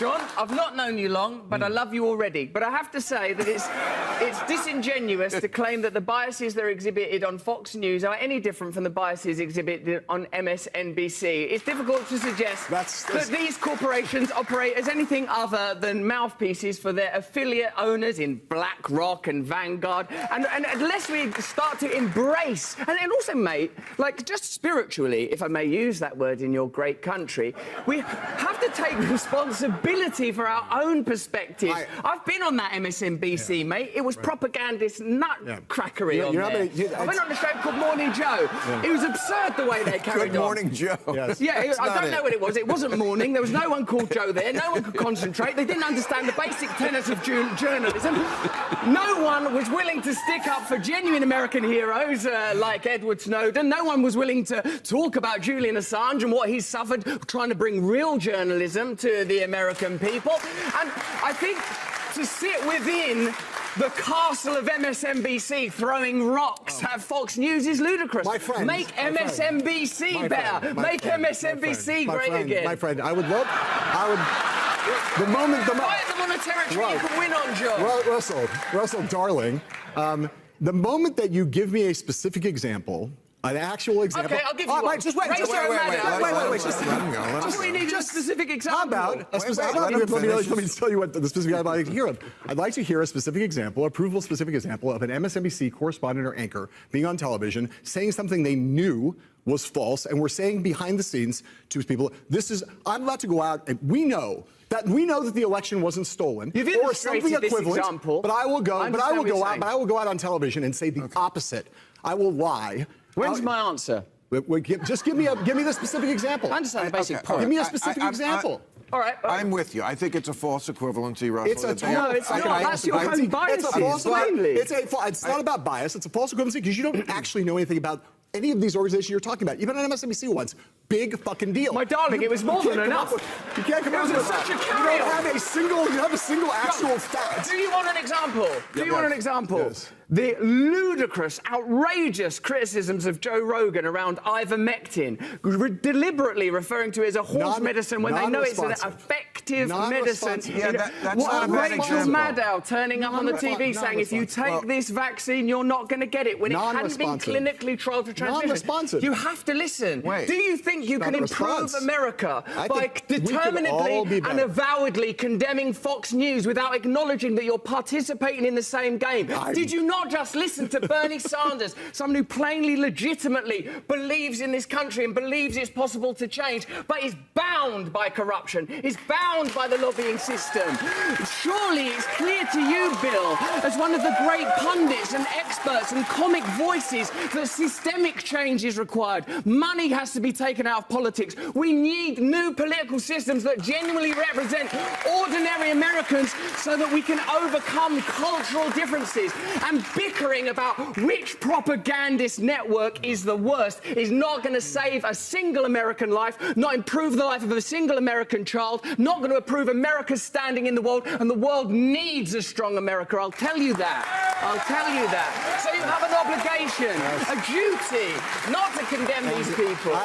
John, I've not known you long, but I love you already. But I have to say that it's disingenuous to claim that the biases that are exhibited on Fox News are any different from the biases exhibited on MSNBC. It's difficult to suggest that these corporations operate as anything other than mouthpieces for their affiliate owners in BlackRock and Vanguard. And unless we start to embrace... And also, mate, like, just spiritually, if I may use that word in your great country, we have to take responsibility for our own perspectives. I've been on that MSNBC, mate. It was propagandist nutcrackery on there. I went on a show called Morning Joe. It was absurd the way they carried on. Good Morning Joe. Yes. Yeah, I don't know what it was. It wasn't morning. There was no one called Joe there. No one could concentrate. They didn't understand the basic tenets of journalism. No one was willing to stick up for genuine American heroes like Edward Snowden. No one was willing to talk about Julian Assange and what he's suffered trying to bring real journalism to the American people. And I think to sit within the castle of MSNBC throwing rocks at Fox News is ludicrous. My friend, Make MSNBC better. Make MSNBC great again. My friend, I would... The moment... Fight them on a territory you can win on, Joe. Russell, darling, the moment that you give me a specific example, an actual example... Okay, I'll give you one. Wait, just wait. Wait. Just we need a specific example. How about... Let me tell you what the specific I'd like to hear of. I'd like to hear a specific example, a provable specific example of an MSNBC correspondent or anchor being on television, saying something they knew was false, and we're saying behind the scenes to people, I'm about to go out, and we know that the election wasn't stolen, or something equivalent. Example. But I will go out on television and say the opposite. I will lie. When's my answer? Just give me the specific example. I understand the basic point. Give me a specific example. All right. I'm with you. I think it's a false equivalency, Russell. No, it's not. That's your own bias. It's not about bias. It's a false equivalency because you don't actually know anything about any of these organizations you're talking about. Even on MSNBC once. Big fucking deal. My darling, it was more than enough. You can't come up with such a you don't have a single actual fact. Do you want an example? Do you want an example? Yes. The ludicrous, outrageous criticisms of Joe Rogan around Ivermectin, deliberately referring to it as a horse medicine when they know it's an effective medicine. Yeah, that's not a bad Rachel example. Maddow turning up on the TV saying, if you take this vaccine, you're not going to get it, when it hadn't been clinically trialed for transmission. You have to listen. Do you think you can improve America by determinedly and avowedly condemning Fox News without acknowledging that you're participating in the same game? Did you not just listen to Bernie Sanders, someone who plainly, legitimately believes in this country and believes it's possible to change, but is bound by corruption, is bound by the lobbying system? Surely it's clear to you, Bill, as one of the great pundits and experts and comic voices, that systemic change is required. Money has to be taken out of politics. We need new political systems that genuinely represent ordinary Americans so that we can overcome cultural differences. And bickering about which propagandist network is the worst is not going to save a single American life, not improve the life of a single American child, not going to improve America's standing in the world, and the world needs a strong America. I'll tell you that. I'll tell you that. So you have an obligation, a duty, not to condemn these people.